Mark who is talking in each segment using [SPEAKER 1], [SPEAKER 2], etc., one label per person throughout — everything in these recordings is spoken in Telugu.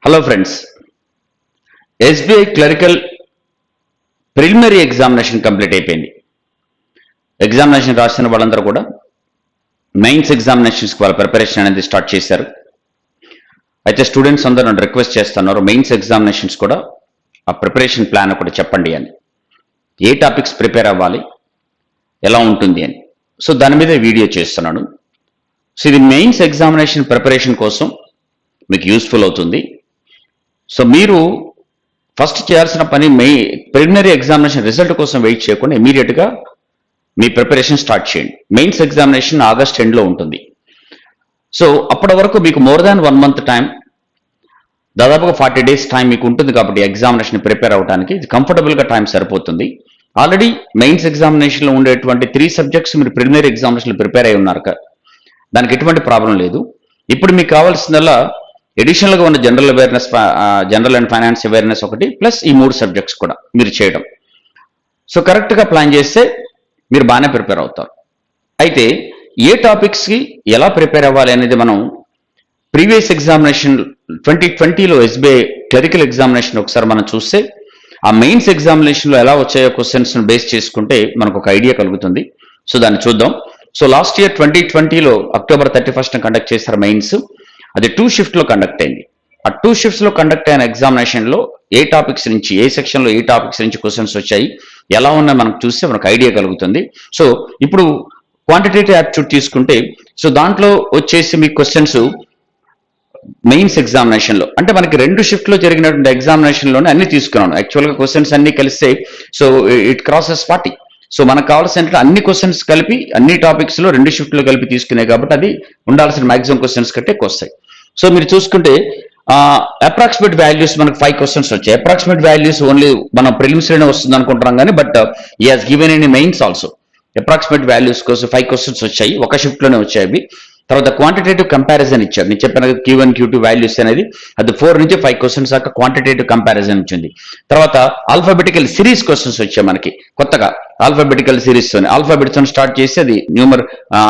[SPEAKER 1] Hello friends, SBI clerical preliminary examination complete అయిపోయింది. ఎగ్జామినేషన్ రాసిన వాళ్ళందరూ కూడా మెయిన్స్ ఎగ్జామినేషన్స్కి వాళ్ళ ప్రిపరేషన్ అనేది స్టార్ట్ చేశారు. అయితే స్టూడెంట్స్ అందరూ నన్ను రిక్వెస్ట్ చేస్తున్నారు, మెయిన్స్ ఎగ్జామినేషన్స్ కూడా ఆ ప్రిపరేషన్ ప్లాన్ ఒకటి చెప్పండి అని. ఏ టాపిక్స్ ప్రిపేర్ అవ్వాలి, ఎలా ఉంటుంది అని. సో దాని మీద వీడియో చేస్తున్నాను. సో ఇది మెయిన్స్ ఎగ్జామినేషన్ ప్రిపరేషన్ కోసం మీకు యూస్ఫుల్ అవుతుంది. సో మీరు ఫస్ట్ చేయాల్సిన పని ప్రిలిమినరీ ఎగ్జామినేషన్ రిజల్ట్ కోసం వెయిట్ చేయకుండా ఇమీడియట్గా మీ ప్రిపరేషన్ స్టార్ట్ చేయండి. మెయిన్స్ ఎగ్జామినేషన్ ఆగస్ట్ ఎండ్లో ఉంటుంది. సో అప్పటి వరకు మీకు మోర్ దాన్ 1 month టైం, దాదాపుగా 40 days టైం మీకు ఉంటుంది. కాబట్టి ఎగ్జామినేషన్ ప్రిపేర్ అవ్వడానికి ఇది కంఫర్టబుల్గా టైం సరిపోతుంది. ఆల్రెడీ మెయిన్స్ ఎగ్జామినేషన్లో ఉండేటువంటి 3 subjects మీరు ప్రిలిమినరీ ఎగ్జామినేషన్లో ప్రిపేర్ అయి ఉన్నారు, దానికి ఎటువంటి ప్రాబ్లం లేదు. ఇప్పుడు మీకు కావాల్సిందల్లా ఎడిషనల్గా ఉన్న జనరల్ అండ్ ఫైనాన్స్ అవేర్నెస్ ఒకటి, ప్లస్ ఈ 3 subjects కూడా మీరు చేయడం. సో కరెక్ట్గా ప్లాన్ చేస్తే మీరు బాగానే ప్రిపేర్ అవుతారు. అయితే ఏ టాపిక్స్కి ఎలా ప్రిపేర్ అవ్వాలి అనేది మనం ప్రీవియస్ ఎగ్జామినేషన్ 2020లో ఎస్బీఐ క్లరికల్ ఎగ్జామినేషన్ ఒకసారి మనం చూస్తే ఆ మెయిన్స్ ఎగ్జామినేషన్లో ఎలా వచ్చాయో క్వశ్చన్స్ను బేస్ చేసుకుంటే మనకు ఒక ఐడియా కలుగుతుంది. సో దాన్ని చూద్దాం. సో లాస్ట్ ఇయర్ 2020లో October 31st కండక్ట్ చేశారు మెయిన్స్. అది 2 shifts కండక్ట్ అయింది. ఆ 2 shifts కండక్ట్ అయిన ఎగ్జామినేషన్లో ఏ టాపిక్స్ నుంచి, ఏ సెక్షన్లో ఏ టాపిక్స్ నుంచి క్వశ్చన్స్ వచ్చాయి, ఎలా ఉన్నాయో మనకు చూస్తే మనకు ఐడియా కలుగుతుంది. సో ఇప్పుడు క్వాంటిటేటివ్ యాప్టిట్యూడ్ తీసుకుంటే, సో దాంట్లో వచ్చేసి మీ క్వశ్చన్స్ మెయిన్స్ ఎగ్జామినేషన్లో అంటే మనకి 2 shifts జరిగినటువంటి ఎగ్జామినేషన్లోనే అన్ని తీసుకున్నాను. యాక్చువల్గా క్వశ్చన్స్ అన్ని కలిస్తే సో ఇట్ క్రాసెస్ 40. సో మనకు కావాల్సిన అన్ని క్వశ్చన్స్ కలిపి అన్ని టాపిక్స్లో 2 shifts కలిపి తీసుకున్నాయి కాబట్టి అది ఉండాల్సిన మాక్సిమం క్వశ్చన్స్ కంటే ఎక్కువ వస్తాయి. సో మీరు చూసుకుంటే అప్రాక్సిమేట్ వాల్యూస్ మనకు 5 questions వచ్చాయి. అప్రాక్సిమేట్ వాల్యూస్ ఓన్లీ మనం ప్రిలిమ్స్లోనే వస్తుంది అనుకుంటున్నాం కానీ, బట్ ఈ has given in mains also approximate values కోసం 5 questions వచ్చాయి. ఒక షిఫ్ట్లోనే వచ్చాయి. తర్వాత క్వాంటిటేటివ్ కంపారిజన్ ఇచ్చారు. నేను చెప్పిన Q1 Q2 వాల్యూస్ అనేది అది 4 నుంచి 5 questions దాకా క్వాంటిటేటివ్ కంపారిజన్ వచ్చింది. తర్వాత ఆల్ఫాబెటికల్ సిరీస్ క్వశ్చన్స్ వచ్చాయి మనకి కొత్తగా. ఆల్ఫాబెటికల్ సిరీస్ ఆల్ఫాబెట్స్ స్టార్ట్ చేసి అది న్యూమర్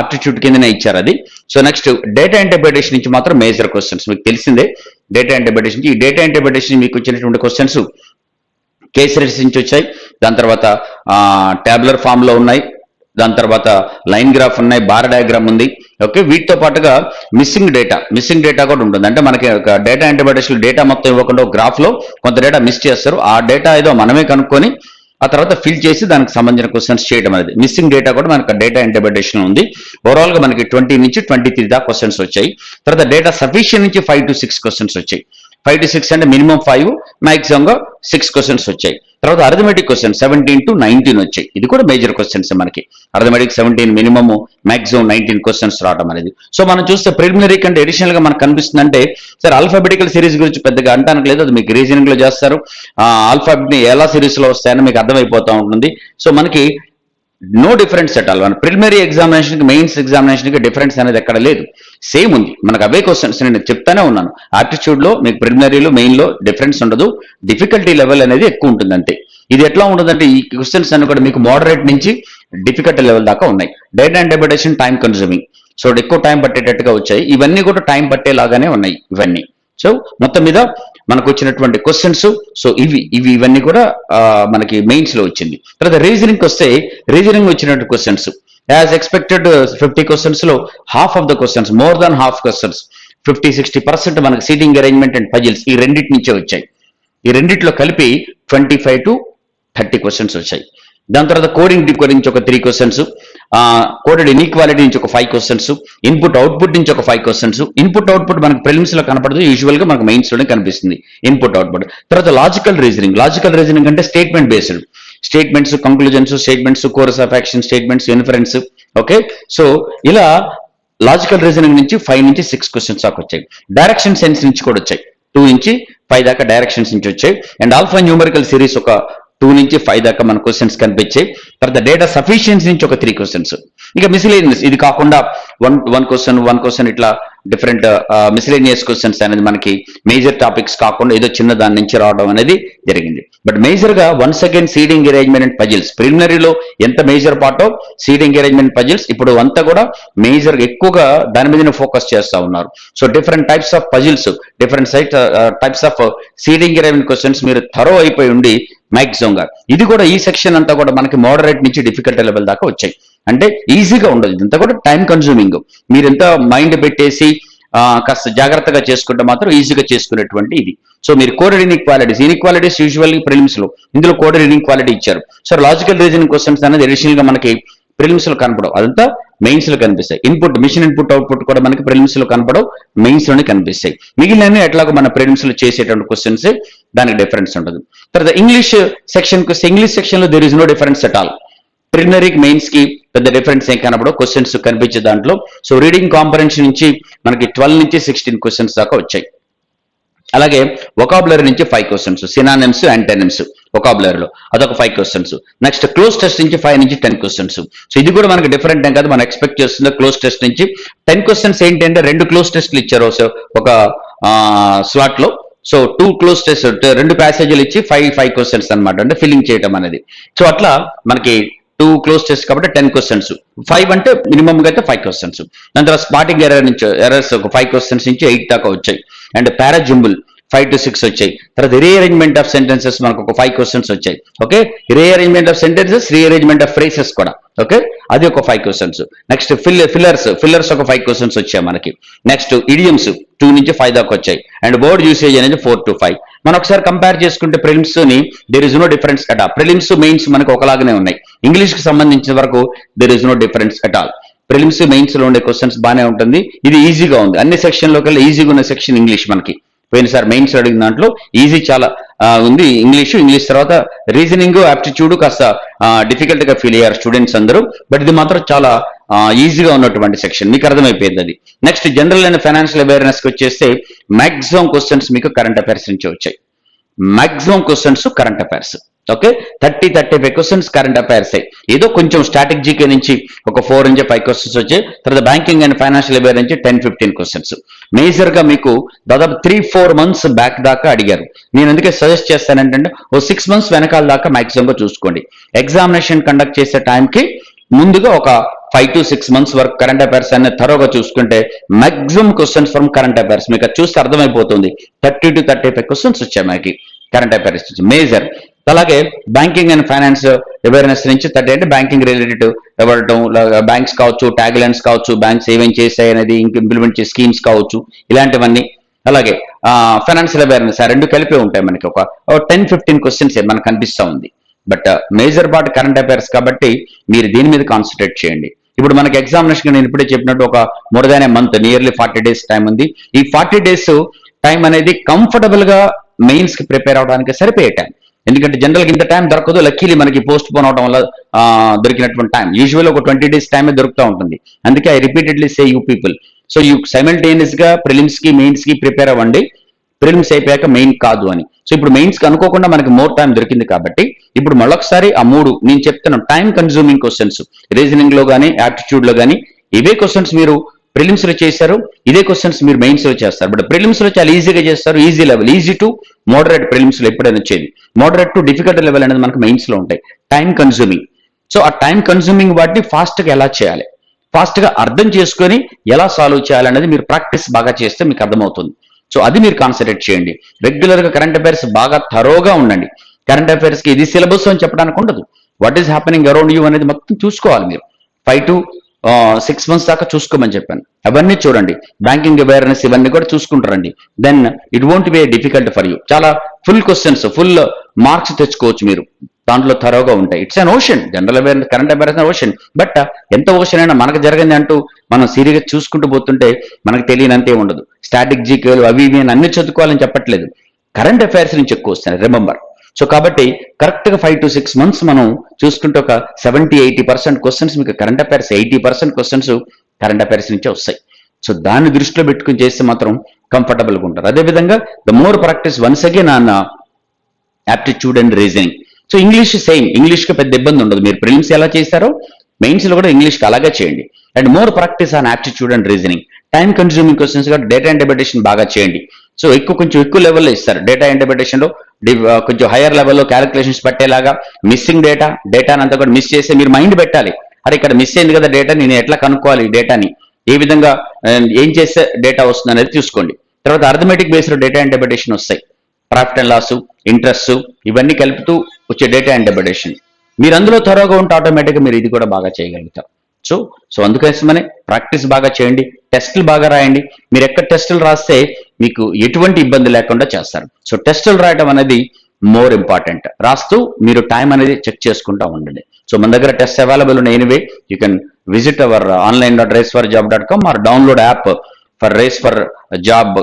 [SPEAKER 1] ఆప్టిట్యూడ్ కిందనే ఇచ్చారు అది. సో నెక్స్ట్ డేటా ఇంటర్ప్రిటేషన్ నుంచి మాత్రం మేజర్ క్వశ్చన్స్ మీకు తెలిసిందే. డేటా ఇంటర్ప్రిటేషన్, ఈ డేటా ఇంటర్ప్రిటేషన్ మీకు వచ్చినటువంటి క్వశ్చన్స్ కేస్ రీడ్స్ నుంచి వచ్చాయి. దాని తర్వాత ట్యాబులర్ ఫామ్ లో ఉన్నాయి. దాని తర్వాత లైన్ గ్రాఫ్ ఉన్నాయి, బార్ డయాగ్రామ్ ఉంది. ఓకే, వీటితో పాటుగా మిస్సింగ్ డేటా కూడా ఉంటుంది. అంటే మనకి ఒక డేటా ఇంటర్ప్రిటేషన్ డేటా మొత్తం ఇవ్వకుండా గ్రాఫ్ లో కొంత డేటా మిస్ చేస్తారు. ఆ డేటా ఏదో మనమే కనుక్కొని ఆ తర్వాత ఫిల్ చేసి దానికి సంబంధించిన క్వశ్చన్స్ చేయడం అనేది మిస్సింగ్ డేటా కూడా మనకి డేటా ఇంటర్ప్రిటేషన్ ఉంది. ఓవరాల్ గా మనకి 20 నుంచి 23 దాకా క్వశ్చన్స్ వచ్చాయి. తర్వాత డేటా సఫిషియెంట్ నుంచి 5 to 6 questions వచ్చాయి. 5 to 6 అంటే మినిమం 5, మాక్సిమం గా 6 questions వచ్చాయి. తర్వాత అర్థమెటిక్ క్వశ్చన్ 17 to 19 వచ్చాయి. ఇది కూడా మేజర్ క్వశ్చన్స్ మనకి. అర్థమెటిక్ 17 మినిమమ్, మాక్సిమం 19 questions రావడం అనేది. సో మనం చూస్తే ప్రిలిమినరీ కంటే అడిషనల్ గా మనకు కనిపిస్తుంది అంటే, సార్ ఆల్ఫాబెటికల్ సిరీస్ గురించి పెద్దగా అంటానికి లేదు, అది మీకు రీజనింగ్ లో చేస్తారు. ఆల్ఫాబెట్ ని ఎలా సిరీస్ లో వస్తాయని మీకు అర్థమైపోతూ ఉంటుంది. సో మనకి నో డిఫరెన్స్ ఎట్ ఆల్. మన ప్రిలిమినరీ ఎగ్జామినేషన్ కి మెయిన్స్ ఎగ్జామినేషన్ కి డిఫరెన్స్ అనేది ఎక్కడ లేదు, సేమ్ ఉంది. మనకు అవే క్వశ్చన్స్ నేను చెప్తానే ఉన్నాను. ఆప్టిట్యూడ్ లో మీకు ప్రిలిమినరీలో మెయిన్ లో డిఫరెన్స్ ఉండదు, డిఫికల్టీ లెవెల్ అనేది ఎక్కువ ఉంటుంది అంతే. ఇది ఎట్లా ఉంటుందంటే ఈ క్వశ్చన్స్ అన్ని కూడా మీకు మోడరేట్ నుంచి డిఫికల్టీ లెవెల్ దాకా ఉన్నాయి. Data interpretation time consuming, so ఎక్కువ టైం పట్టేటట్టుగా వచ్చాయి. ఇవన్నీ కూడా టైం పట్టేలాగానే ఉన్నాయి ఇవన్నీ. సో మొత్తం మీద మనకు వచ్చినటువంటి క్వశ్చన్స్ సో ఇవన్నీ కూడా మనకి మెయిన్స్ లో వచ్చింది. తర్వాత రీజనింగ్ వస్తే, రీజనింగ్ వచ్చినటువంటి క్వశ్చన్స్ యాజ్ ఎక్స్పెక్టెడ్ 50 questions లో half of the questions, more than half questions 50-60% మనకి సీటింగ్ అరేంజ్మెంట్ అండ్ పజిల్స్ ఈ రెండింటి నుంచే వచ్చాయి. ఈ రెండిట్లో కలిపి 25 to 30 questions వచ్చాయి. దాని తర్వాత కోడింగ్ గురించి ఒక 3 questions, కోడెడ్ ఇన్ఈక్వాలిటీ నుంచి ఒక 5 questions, ఇన్పుట్ అవుట్పుట్ నుంచి ఒక 5 questions. ఇన్పుట్ అవుట్పుట్ మనకు ప్రిలిమ్స్ లో కనపడదు, యూజువల్ గా మనకు మెయిన్స్ లోనే కనిపిస్తుంది ఇన్పుట్ అవుట్పుట్. తర్వాత లాజికల్ రీజనింగ్ అంటే statement based, statements, conclusions, statements, course of action statements, inference. Okay, so ఇలా లాజికల్ రీజనింగ్ నుంచి 5 నుంచి 6 questions దాకా వచ్చాయి. డైరెక్షన్ సెన్స్ నుంచి కూడా వచ్చాయి, 2 నుంచి 5 దాకా డైరెక్షన్స్ నుంచి వచ్చాయి. అండ్ ఆల్ఫా న్యూమరికల్ సిరీస్ ఒక 2 నుంచి 5 దాకా మన క్వశ్చన్స్ కనిపించాయి. తర్వాత డేటా సఫిషియన్సీ నుంచి ఒక 3 క్వశ్చన్స్. ఇక మిస్లేనియస్ ఇది కాకుండా వన్ క్వశ్చన్ ఇట్లా డిఫరెంట్ మిస్లేనియస్ క్వశ్చన్స్ అనేది మనకి మేజర్ టాపిక్స్ కాకుండా ఏదో చిన్న దాని నుంచి రావడం అనేది జరిగింది. బట్ మేజర్ గా once again seating arrangement and puzzles ప్రిలిమినరీలో ఎంత మేజర్ పార్టో సీడింగ్ అరేంజ్మెంట్ పజిల్స్ ఇప్పుడు అంతా కూడా మేజర్ ఎక్కువగా దాని మీదనే ఫోకస్ చేస్తా ఉన్నారు. So different types of puzzles, different types of seeding arrangement questions మీరు థరో అయిపోయి ఉండి మ్యాక్సిమం గా ఇది కూడా ఈ సెక్షన్ అంతా కూడా మనకి మోడరేట్ నుంచి డిఫికల్ట్ లెవెల్ దాకా వచ్చాయి. అంటే ఈజీగా ఉండదు, ఇదంతా కూడా టైం కన్సూమింగ్. మీరు ఎంత మైండ్ పెట్టేసి కాస్త జాగ్రత్తగా చేసుకుంటే మాత్రం ఈజీగా చేసుకునేటువంటి ఇది. సో మీరు కోడెడ్ ఇన్ఈక్వాలిటీస్ యూజువల్లీ ప్రిలిమ్స్ లో ఇందులో కోడెడ్ ఇన్ఈక్వాలిటీ ఇచ్చారు. సో లాజికల్ రీజనింగ్ క్వశ్చన్స్ అనేది అడిషనల్ గా మనకి ప్రిలిమ్స్ లో కనపడవు, అదంతా మెయిన్స్ లో కనిపిస్తాయి. మిషన్ ఇన్పుట్ అవుట్పుట్ కూడా మనకి ప్రిలిమ్స్ లో కనపడవు, మెయిన్స్ లోనే కనిపిస్తాయి. మిగిలిన ఎట్లాగో మన ప్రిలిమ్స్ లో చేసేటువంటి క్వశ్చన్స్ దానికి డిఫరెన్స్ ఉండదు. తర్వాత ఇంగ్లీష్ సెక్షన్ లో there is no difference at all. ప్రిలిమినరీకి మెయిన్స్ కి పెద్ద డిఫరెన్స్ ఏం కనపడవు, క్వశ్చన్స్ కనిపించే దాంట్లో. సో రీడింగ్ కాంప్రహెన్షన్ నుంచి మనకి 12 నుంచి 16 క్వశ్చన్స్ దాకా వచ్చాయి. అలాగే వొకాబులరీ నుంచి 5 క్వశ్చన్స్, సినానిమ్స్ యాంటోనిమ్స్ వొకాబులరీలో అదొక 5 క్వశ్చన్స్. నెక్స్ట్ క్లోజ్ టెస్ట్ నుంచి 5 నుంచి 10 క్వశ్చన్స్. సో ఇది కూడా మనకి డిఫరెంట్ ఏం కాదు, మనం ఎక్స్పెక్ట్ చేస్తున్న క్లోజ్ టెస్ట్ నుంచి 10 క్వశ్చన్స్ ఏంటంటే 2 క్లోజ్ టెస్ట్లు ఇచ్చారు ఒక స్లాట్ లో. సో 2 క్లోజ్ టెస్ట్ 2 ప్యాసేజీలు ఇచ్చి 5 క్వశ్చన్స్ అనమాట, అంటే ఫిల్లింగ్ చేయడం అనేది. సో అట్లా మనకి 2 క్లోజ్ టెస్ట్ కాబట్టి 10 క్వశ్చన్స్, 5 అంటే మినిమం గా అయితే 5 క్వశ్చన్స్. దాని తర్వాత స్పాటింగ్ ఎర్రర్స్ ఒక 5 క్వశ్చన్స్ నుంచి 8 దాకా వచ్చాయి. అండ్ పారాజింబుల్ 5 to 6 వచ్చాయి. తర్వాత రీఅరేంజ్మెంట్ ఆఫ్ సెంటెన్సెస్ మనకు ఒక 5 క్వశ్చన్స్ వచ్చాయి. Okay, rearrangement of sentences, rearrangement of phrases కూడా. ఓకే, అది ఒక 5 క్వశ్చన్స్. నెక్స్ట్ ఫిల్లర్స్ ఒక 5 క్వశ్చన్స్ వచ్చాయి మనకి. నెక్స్ట్ ఇడియమ్స్ 2 నుంచి 5 దాకా వచ్చాయి. అండ్ వర్డ్ యూసేజ్ అనేది 4 to 5. మనం ఒకసారి కంపేర్ చేసుకుంటే ప్రిలిమ్స్ ని there is no difference at all. Prelims mains మనకు ఒకలాగానే ఉన్నాయి. ఇంగ్లీష్ కి సంబంధించిన వరకు there is no difference at all. Prelims mains లో ఉండే క్వశ్చన్స్ బాగానే ఉంటుంది. ఇది ఈజీగా ఉంది, అన్ని సెక్షన్ లో కల్లా ఈజీగా ఉన్న సెక్షన్ ఇంగ్లీష్. మనకి పోయినసారి మెయిన్స్ అడిగిన దాంట్లో ఈజీ చాలా ఉంది ఇంగ్లీష్ తర్వాత రీజనింగ్ ఆప్టిట్యూడ్ కాస్త డిఫికల్ట్ గా ఫీల్ అయ్యారు స్టూడెంట్స్ అందరూ. బట్ ఇది మాత్రం చాలా ఈజీగా ఉన్నటువంటి సెక్షన్, మీకు అర్థమైపోయింది అది. Next general and financial awareness కి వచ్చేస్తే మాక్సిమం క్వశ్చన్స్ మీకు కరెంట్ అఫైర్స్ నుంచి వచ్చాయి. Maximum questions current affairs. Okay, 30-35 questions current affairs. ఏదో కొంచెం స్టాటిక్ జీకే నుంచి ఒక 4 నుంచి 5 క్వశ్చన్స్ వచ్చాయి. తర్వాత బ్యాంకింగ్ అండ్ ఫైనాన్షియల్ అవేర్ నుంచి 10-15 క్వశ్చన్స్. మేజర్ గా మీకు దాదాపు 3-4 మంత్స్ బ్యాక్ దాకా అడిగారు. నేను అందుకే సజెస్ట్ చేస్తానంటే ఓ 6 మంత్స్ వెనకాల దాకా మాక్సిమం గా చూసుకోండి. ఎగ్జామినేషన్ కండక్ట్ చేసే టైంకి ముందుగా ఒక 5 to 6 మంత్స్ వరకు కరెంట్ అఫైర్స్ అనేది థరోగా చూసుకుంటే maximum questions from current affairs మీకు చూస్తే అర్థమైపోతుంది. 30 to 35 క్వశ్చన్స్ వచ్చాయి మనకి కరెంట్ అఫైర్స్ మేజర్. అలాగే బ్యాంకింగ్ అండ్ ఫైనాన్స్ అవేర్నెస్ నుంచి 30 అంటే బ్యాంకింగ్ రిలేటెడ్ ఇవ్వడం, బ్యాంక్స్ కావచ్చు, ట్యాగ్ లైన్స్ కావచ్చు, బ్యాంక్స్ ఏమేం చేస్తాయి అనేది ఇంప్లిమెంట్ చేసే స్కీమ్స్ కావచ్చు, ఇలాంటివన్నీ. అలాగే ఫైనాన్షియల్ అవేర్నెస్ ఆ 2 కలిపి ఉంటాయి మనకి. ఒక 10-15 క్వశ్చన్స్ మనకు కనిపిస్తూ ఉంది. But major part current affairs కాబట్టి మీరు దీని మీద కాన్సన్ట్రేట్ చేయండి. ఇప్పుడు మనకి ఎగ్జామినేషన్ నేను ఇప్పుడే చెప్పినట్టు ఒక మోర్ దాన్ ఏ మంత్, నియర్లీ 40 days టైం ఉంది. ఈ 40 days టైం అనేది కంఫర్టబుల్ గా మెయిన్స్ కి ప్రిపేర్ అవడానికి సరిపోయే టైం. ఎందుకంటే జనరల్గా ఇంత టైం దొరకదు, లక్కీలీ మనకి పోస్ట్ పోన్ అవడం వల్ల దొరికినటువంటి టైం. యూజువల్ ఒక 20 days టైమే దొరుకుతూ ఉంటుంది. అందుకే I repeatedly say you people, so you simultaneous గా ప్రిలిమ్స్ కి మెయిన్స్ కి ప్రిపేర్ అవ్వండి. ప్రిలిమ్స్ అయిపోయాక మెయిన్ కాదు అని. సో ఇప్పుడు మెయిన్స్ కి అనుకోకుండా మనకి మోర్ టైం దొరికింది కాబట్టి ఇప్పుడు మళ్ళొకసారి ఆ 3 నేను చెప్తున్నాను టైం కన్సూమింగ్ క్వశ్చన్స్, రీజనింగ్ లో కానీ యాప్టిట్యూడ్ లో కానీ ఇవే క్వశ్చన్స్ మీరు ప్రిలిమ్స్ లో చేశారు, ఇదే క్వశ్చన్స్ మీరు మెయిన్స్ లో చేస్తారు. బట్ ప్రిలిమ్స్ లో చాలా ఈజీగా చేస్తారు, easy level, easy to moderate prelims లో ఎప్పుడైనా వచ్చేది. మోడరేట్ టు డిఫికల్ట్ లెవెల్ అనేది మనకు మెయిన్స్ లో ఉంటాయి. టైం కన్సూమింగ్, సో ఆ టైం కన్సూమింగ్ వాటిని ఫాస్ట్ గా ఎలా చేయాలి, ఫాస్ట్ గా అర్థం చేసుకొని ఎలా సాల్వ్ చేయాలనేది మీరు ప్రాక్టీస్ బాగా చేస్తే మీకు అర్థమవుతుంది. సో అది మీరు కాన్సన్ట్రేట్ చేయండి. రెగ్యులర్ గా కరెంట్ అఫైర్స్ బాగా థరోగా ఉండండి. కరెంట్ అఫైర్స్ కి ఇది సిలబస్ అని చెప్పడానికి ఉండదు. What is happening around you అనేది మొత్తం చూసుకోవాలి మీరు. 5 to 6 months దాకా చూసుకోమని చెప్పాను. అవన్నీ చూడండి, బ్యాంకింగ్ అవేర్నెస్ ఇవన్నీ కూడా చూసుకుంటారండి. Then it won't be difficult for you. చాలా ఫుల్ క్వశ్చన్స్, ఫుల్ మార్క్స్ తెచ్చుకోవచ్చు మీరు దాంట్లో థరోగా ఉంటాయి. It's an ocean, general awareness current awareness ocean. But ఎంత ఓషన్ అయినా మనకు జరిగింది అంటూ మనం సీరియస్గా చూసుకుంటూ పోతుంటే మనకు తెలియనంతే ఉండదు. స్టాటిక్ జీకేలు అవి ఇవి అని అన్ని చదువుకోవాలని చెప్పట్లేదు, కరెంట్ అఫైర్స్ నుంచి ఎక్కువ వస్తాయి, రిమెంబర్. సో కాబట్టి కరెక్ట్ గా 5 to 6 months మనం చూసుకుంటే ఒక 70-80% క్వశ్చన్స్ మీకు current affairs, 80% questions current affairs నుంచే వస్తాయి. సో దాన్ని దృష్టిలో పెట్టుకుని చేస్తే మాత్రం కంఫర్టబుల్గా ఉంటారు. అదేవిధంగా the more practice once again on aptitude and reasoning. So English same, ఇంగ్లీష్కి పెద్ద ఇబ్బంది ఉండదు. మీరు ప్రిలిమ్స్ ఎలా చేశారో మెయిన్స్ లో కూడా ఇంగ్లీష్కి అలాగే చేయండి. And more practice on aptitude and reasoning. Time consuming questions గా డేటా ఇంటర్ప్రిటేషన్ బాగా చేయండి. సో కొంచెం ఎక్కువ లెవెల్లో ఇస్తారు డేటా ఇంటర్ప్రిటేషన్ లో. కొంచెం హైయర్ లెవెల్లో క్యాలిక్యులేషన్స్ పట్టేలాగా మిస్సింగ్ డేటాని అంతా కూడా మిస్ చేసి మీరు మైండ్ పెట్టాలి. అరే ఇక్కడ మిస్ అయింది కదా డేటా, నేను ఎట్లా కనుక్కోవాలి ఈ డేటాని, ఏ విధంగా ఏం చేస్తే డేటా వస్తుంది అనేది చూసుకోండి. తర్వాత అర్థమెటిక్ బేస్డ్ డేటా ఇంటర్ప్రిటేషన్ వస్తాయి. ప్రాఫిట్ అండ్ లాస్, ఇంట్రెస్ట్ ఇవన్నీ కలుపుతూ వచ్చే డేటా ఇంటర్ప్రిటేషన్. మీరు అందులో త్వరగా ఉంటే ఆటోమేటిక్గా మీరు ఇది కూడా బాగా చేయగలుగుతారు. సో అందుకోసమనే ప్రాక్టీస్ బాగా చేయండి, టెస్టులు బాగా రాయండి. మీరు ఎక్కడ టెస్టులు రాస్తే మీకు ఎటువంటి ఇబ్బంది లేకుండా చేస్తారు. సో టెస్టులు రాయడం అనేది మోర్ ఇంపార్టెంట్. రాస్తూ మీరు టైం అనేది చెక్ చేసుకుంటూ ఉండండి. సో మన దగ్గర టెస్ట్ అవైలబుల్ ఉన్నాయి. Anyway you can visit our online.raceforjob.com or download app for race for job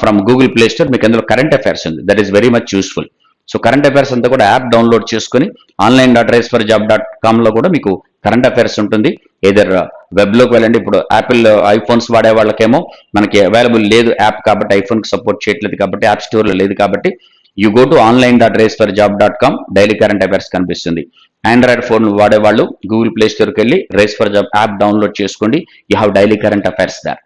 [SPEAKER 1] from Google Play Store. మీకు అందులో కరెంట్ అఫైర్స్ ఉంది, that is very much useful. So current affairs అంతా కూడా యాప్ డౌన్లోడ్ చేసుకుని online.raceforjob.com లో కూడా మీకు కరెంట్ అఫైర్స్ ఉంటుంది. ఏదర్ వెబ్లోకి వెళ్ళండి. ఇప్పుడు యాపిల్ ఐఫోన్స్ వాడే వాళ్ళకేమో మనకి అవైలబుల్ లేదు యాప్, కాబట్టి ఐఫోన్కి సపోర్ట్ చేయట్లేదు కాబట్టి యాప్ స్టోర్లో లేదు కాబట్టి you go to online.raceforjob.com, daily current affairs కనిపిస్తుంది. ఆండ్రాయిడ్ ఫోన్ వాడేవాళ్ళు గూగుల్ ప్లే స్టోర్కి వెళ్ళి race for job app download చేసుకోండి. You have daily current affairs there.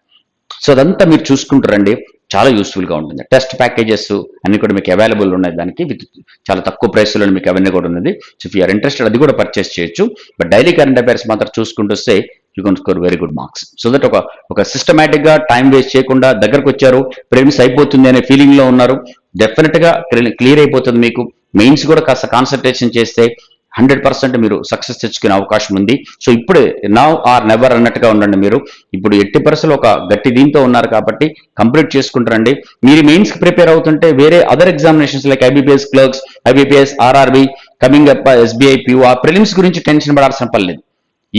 [SPEAKER 1] So అదంతా మీరు చూసుకుంటారండి, చాలా యూస్ఫుల్గా ఉంటుంది. టెస్ట్ ప్యాకేజెస్ అన్ని కూడా మీకు అవైలబుల్ ఉన్నాయి దానికి, విత్ చాలా తక్కువ ప్రైస్లో మీకు అవన్నీ కూడా ఉన్నది. సో ఇఫ్ యూఆర్ ఇంట్రెస్టెడ్ అది కూడా పర్చేస్ చేయొచ్చు. బట్ డైలీ కరెంట్ అఫైర్స్ మాత్రం చూసుకుంటూ వస్తే you can score very good marks. So that ఒక సిస్టమేటిక్గా టైం వేస్ట్ చేయకుండా దగ్గరకు వచ్చారు, ప్రిలిమ్స్ అయిపోతుంది అనే ఫీలింగ్లో ఉన్నారు. డెఫినెట్గా క్లియర్ అయిపోతుంది మీకు. మెయిన్స్ కూడా కాస్త కాన్సన్ట్రేషన్ చేస్తే 100% మీరు సక్సెస్ తెచ్చుకునే అవకాశం ఉంది. సో ఇప్పుడే నౌ ఆర్ నెవర్ అన్నట్టుగా ఉండండి. మీరు ఇప్పుడు 80% ఒక గట్టి దీంతో ఉన్నారు కాబట్టి కంప్లీట్ చేసుకుంటారండి. మీరు మెయిన్స్ కి ప్రిపేర్ అవుతుంటే వేరే other examinations like IBPS clerks, IBPS, RRB, coming up, SBI, PO, ఆ ప్రిలిమ్స్ గురించి టెన్షన్ పడాల్సిన పని లేదు.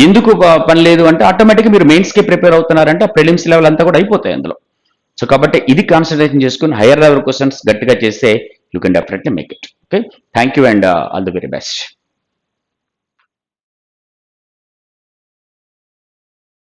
[SPEAKER 1] ఎందుకు పని లేదు అంటే ఆటోమేటిక్గా మీరు మెయిన్స్ కి ప్రిపేర్ అవుతున్నారంటే ఆ ప్రిలిమ్స్ లెవెల్ అంతా కూడా అయిపోతాయి అందులో. సో కాబట్టి ఇది కాన్సన్ట్రేషన్ చేసుకుని హైయర్ లెవెల్ క్వశ్చన్స్ గట్టిగా చేస్తే you can definitely make it. Okay, thank you and all the very best.